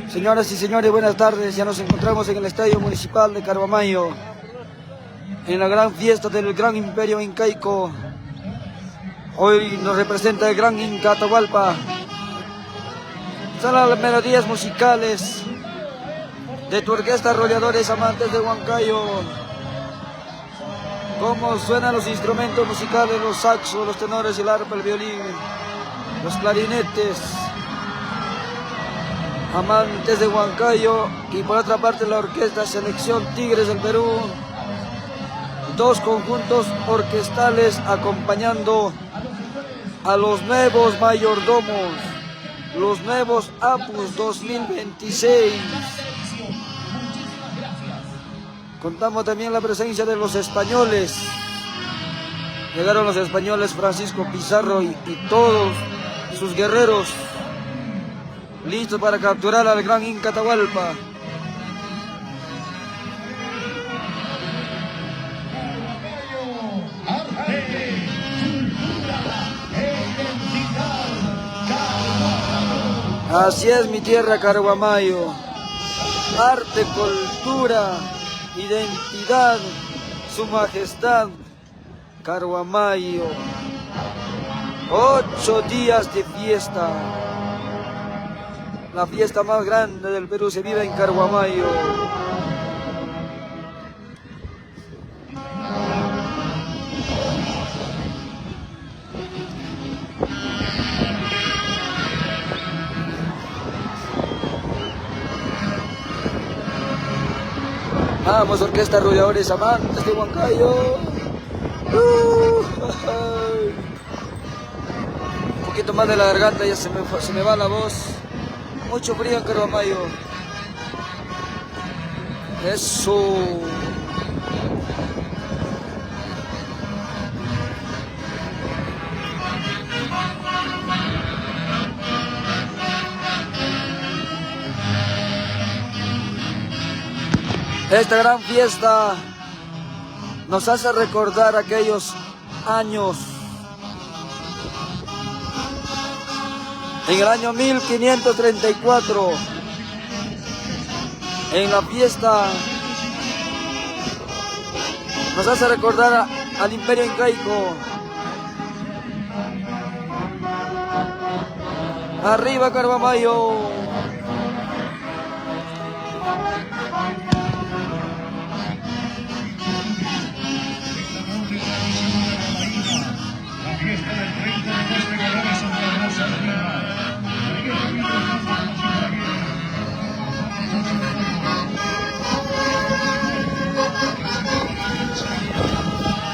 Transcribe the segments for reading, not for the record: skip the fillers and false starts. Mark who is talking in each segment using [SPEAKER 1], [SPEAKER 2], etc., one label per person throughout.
[SPEAKER 1] Señoras y señores, buenas tardes. Ya nos encontramos en el Estadio Municipal de Carhuamayo, en la gran fiesta del Gran Imperio Incaico. Hoy nos representa el Gran Inca Atahualpa. Son las melodías musicales de tu orquesta Arrolladores Amantes de Huancayo. Cómo suenan los instrumentos musicales, los saxos, los tenores, el arpa, el violín, los clarinetes. Amantes de Huancayo, y por otra parte la orquesta Selección Tigres del Perú. Dos conjuntos orquestales acompañando a los nuevos mayordomos, los nuevos Apus 2026. Contamos también la presencia de los españoles. Llegaron los españoles Francisco Pizarro y todos sus guerreros, listos para capturar al Gran Inca Atahualpa. Así es mi tierra Carhuamayo. Arte, cultura, identidad, su majestad Carhuamayo. 8 días de fiesta. La fiesta más grande del Perú se vive en Carhuamayo. Vamos, Orquesta Arrolladores Amantes de Huancayo. Un poquito más de la garganta, ya se me va la voz. Mucho frío en Carhuamayo. Eso. Esta gran fiesta nos hace recordar aquellos años. En el año 1534, en la fiesta, nos hace recordar al Imperio Incaico. Arriba Carhuamayo.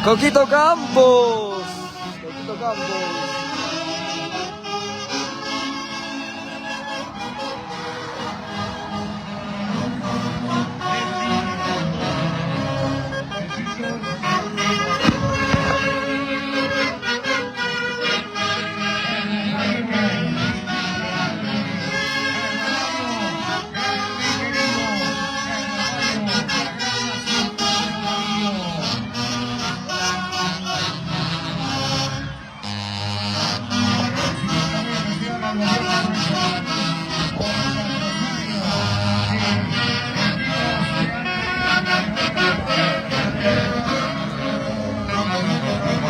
[SPEAKER 1] Coquito Campos. Coquito Campos.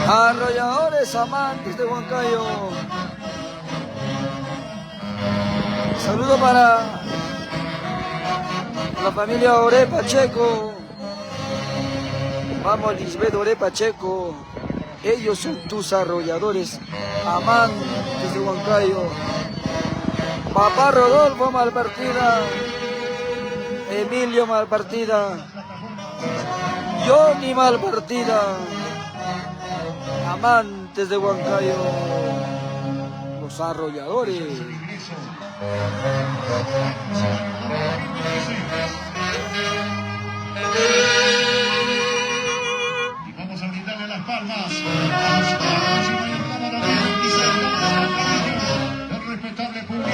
[SPEAKER 1] Arrolladores Amantes de Huancayo. Saludo para la familia Ore Pacheco. Vamos, Lisbeth Ore Pacheco. Ellos son tus arrolladores amantes de Huancayo. Papá Rodolfo Malpartida. Emilio Malpartida. Johnny Malpartida. Amantes de Huancayo, los arrolladores.
[SPEAKER 2] Y vamos a brindarle las palmas a los padres y mayordomos del respetable público.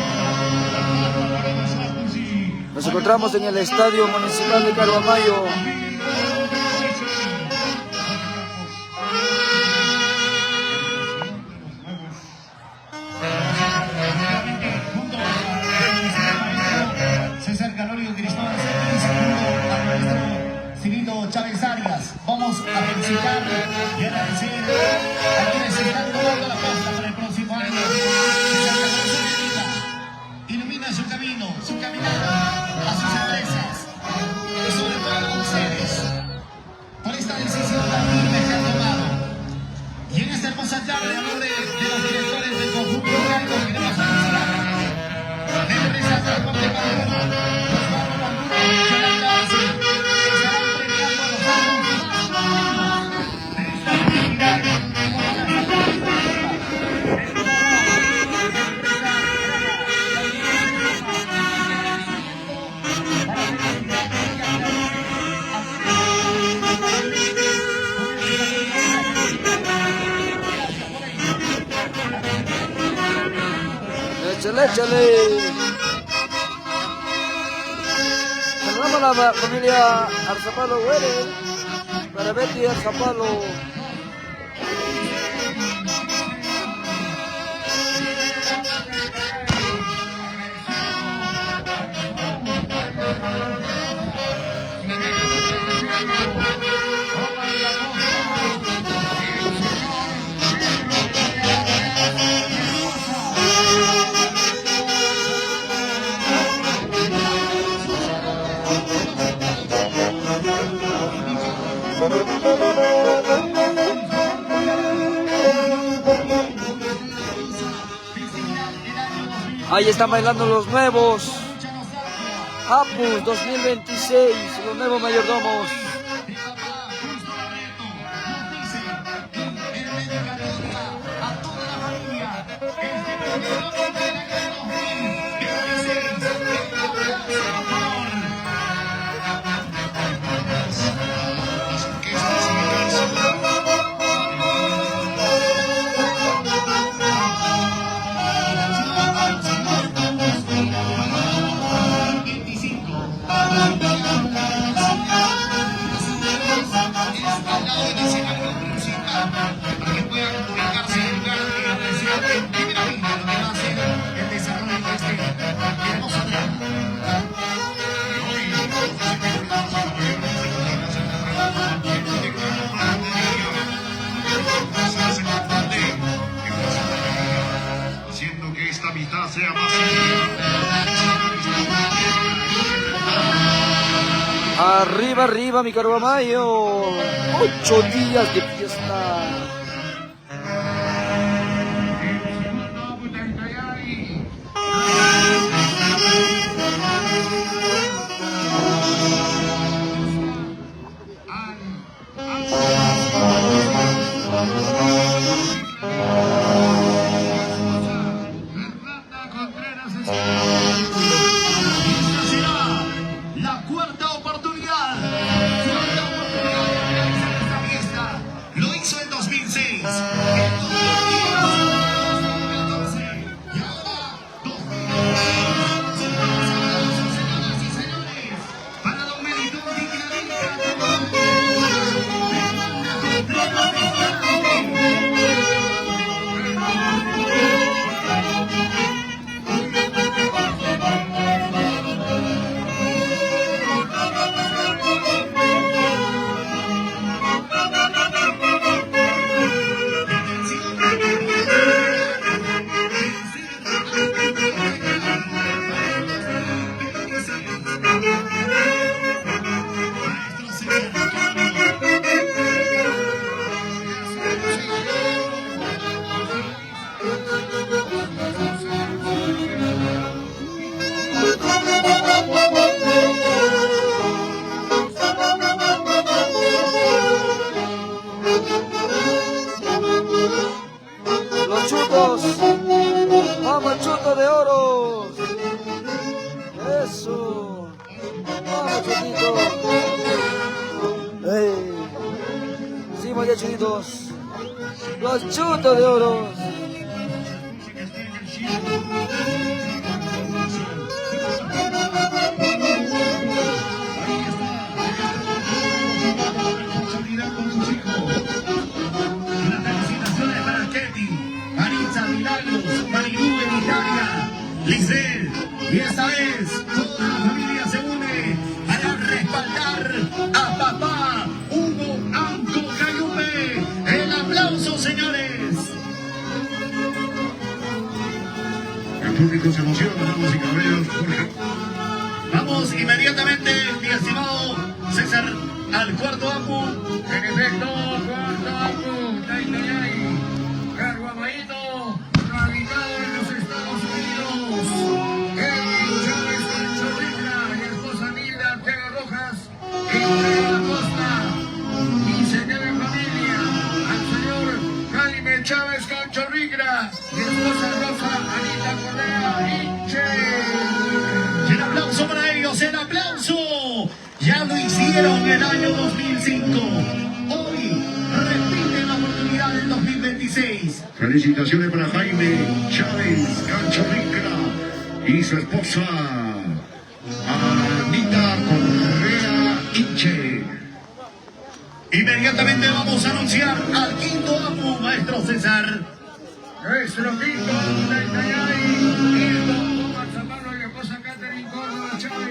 [SPEAKER 1] Nos encontramos en el Estadio Municipal de Carhuamayo.
[SPEAKER 2] felicitar y agradecer a quienes están tomando la posta para el próximo año. Ilumina su camino, su caminata a sus empresas y sobre todo a ustedes por esta decisión tan firme que han tomado. Y en esta hermosa tarde, a nombre de los directores del conjunto Caico, queremos anunciar de empresas del Corte Maduro, los Barros Maduro y Chalandarse, que estarán premiando a los alumnos de esta actividad como la
[SPEAKER 1] Échale, échale. Saludamos a la familia Arzapalo Güere, para Betty Arzapalo. Ahí están bailando los nuevos Apus 2026, los nuevos mayordomos.
[SPEAKER 2] para que puedan ubicarse en el lugar de atención en primera línea, lo que va a ser el desarrollo de este hermoso drama. Haciendo que esta amistad sea más
[SPEAKER 1] Arriba, arriba, mi Carvamayo. 8 días de fiesta.
[SPEAKER 2] La cuarta oportunidad de realizar esta fiesta. Lo hizo en 2006, en 2014 y ahora 2020. Señoras y señores, para don Melitón
[SPEAKER 1] Los chutos. Vamos, chuto de oro. Eso. Vamos, chutito. Sí, muy bien, chutitos. Los chutos de oro.
[SPEAKER 2] Lisel, y esta vez toda la familia se une para respaldar a papá Hugo Anco Cayupe.
[SPEAKER 3] público se emociona, damas y caballeros. Jorge.
[SPEAKER 2] Vamos inmediatamente, mi estimado César, al cuarto APU.
[SPEAKER 4] En efecto, cuarto APU, Taytayay, Carguamaíno, radicado en los Estados Unidos. Kevin Chávez Canchorrica y esposa Nilda Ortega Rojas, entrega la costa y se queda en familia al señor Jaime Chávez Canchorrica y esposa Rosa Anita Correa Inche.
[SPEAKER 2] Y el aplauso para ellos, el aplauso. Ya lo hicieron en el año 2005. Hoy repiten la oportunidad del 2026.
[SPEAKER 3] Felicitaciones para Jaime Chávez Canchorrica y su esposa Anita Correa Inche.
[SPEAKER 2] Inmediatamente vamos a anunciar al quinto APU, maestro César.
[SPEAKER 4] Nuestro quinto Taytayay, quinto Mazapano y la esposa Catherine Córdoba Chávez.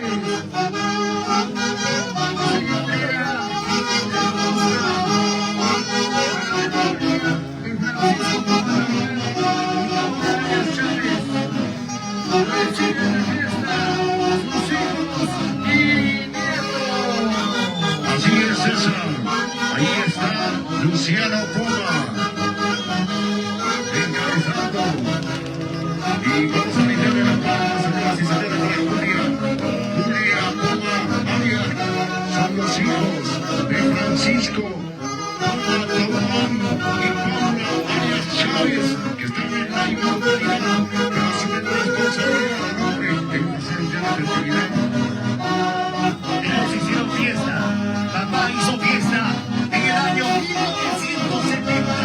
[SPEAKER 3] Así es, César. Ahí está Luciano Puma encabezando. Y vamos a meterle la palma, señoras y señores, para Julia Puma Arias. Son los hijos de Francisco Puma Tomán y Paula Arias Chávez, que están en la inmortalidad, pero asumen la responsabilidad a nombre de una serie de festividad.
[SPEAKER 2] Ellos hicieron fiesta. Papá hizo fiesta en el año 1970.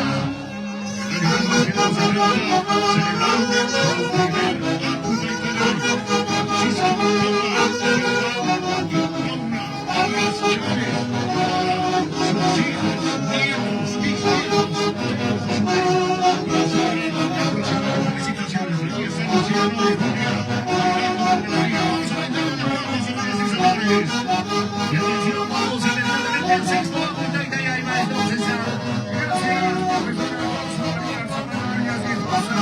[SPEAKER 2] Y atención, vamos inmediatamente al sexto APU, Taytayay, maestro César.
[SPEAKER 4] Gracias, profesora Rosa María Samaria y esposa.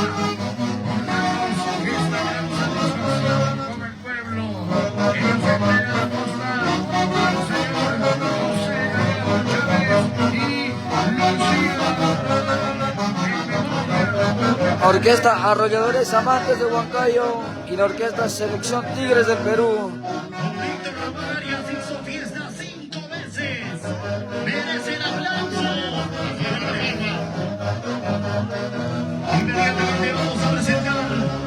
[SPEAKER 4] Honramos esta gran satisfacción con el pueblo. Y nos entrega la costa al señor José Gallardo Chávez y Lucía.
[SPEAKER 1] Orquesta Arrolladores Amantes de Huancayo y la Orquesta Selección Tigres del Perú.
[SPEAKER 2] Víctor Román Arias hizo fiesta 5 veces. Merece el aplauso. Inmediatamente vamos a presentar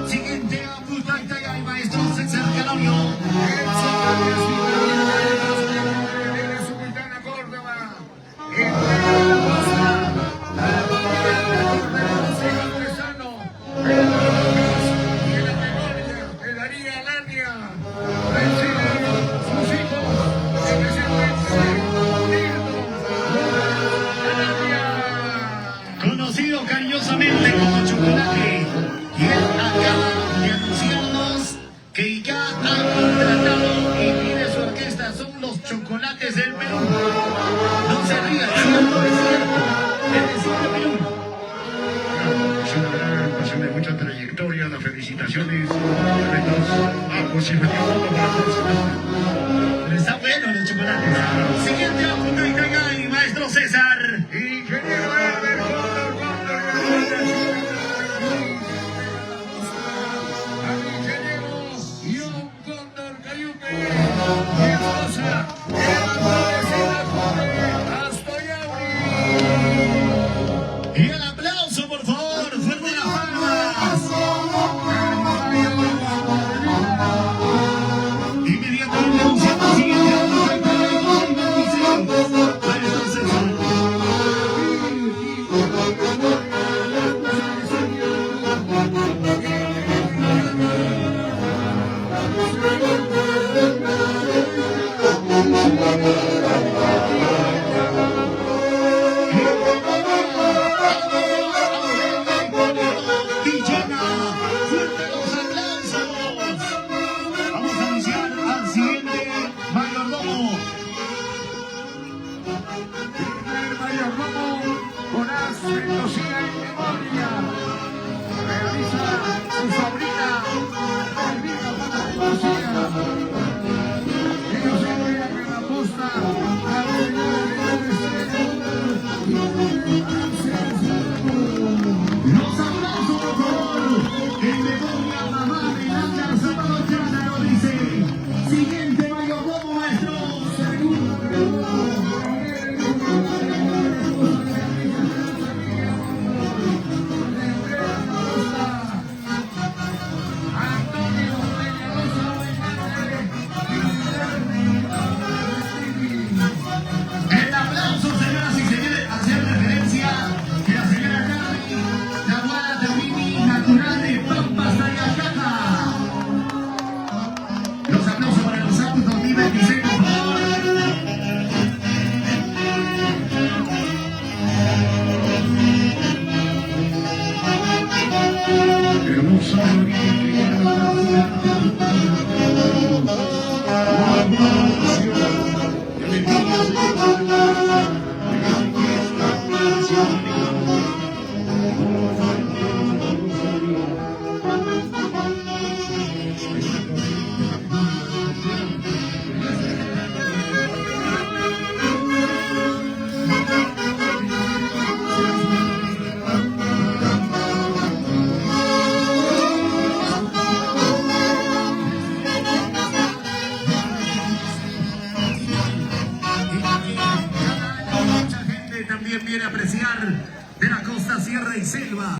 [SPEAKER 2] siguiente APU, Taytayay, maestro César Canorio.
[SPEAKER 4] De Sultana Córdoba. Entrega la costa a la familia de José Artesano. Y en la memoria de Daría Alania. Recibe sus hijos, especialmente Nildo Alania.
[SPEAKER 2] Conocido cariñosamente como Chocolate, y él acaba de anunciarnos que ya ha contratado y tiene su orquesta, son los Chocolates del Perú. No se rían, es cierto, es cierto. Es de Perú.
[SPEAKER 3] Es una gran agrupación de mucha trayectoria. Las felicitaciones. Pues si me equivoco para la próxima.
[SPEAKER 2] Está bueno los chocolates. Siguiente APU, Taytayay, maestro César.
[SPEAKER 4] Ingeniero Herbert Cóndor, al ingeniero John Cóndor Cayupe, mi esposa, Eva Flores y la joven Astoyauri.
[SPEAKER 2] Y el aplauso, por favor, fuerte las palmas. Inmediatamente anunciamos el siguiente APU, Taytayay 2026. Maestro César. Villena, fuerte los aplausos. Vamos a anunciar al siguiente mayordomo.
[SPEAKER 4] Primer mayordomo, Jonás Mendocía en memoria. Realiza su sobrina
[SPEAKER 2] Mucha gente también viene a apreciar de la costa, sierra y selva.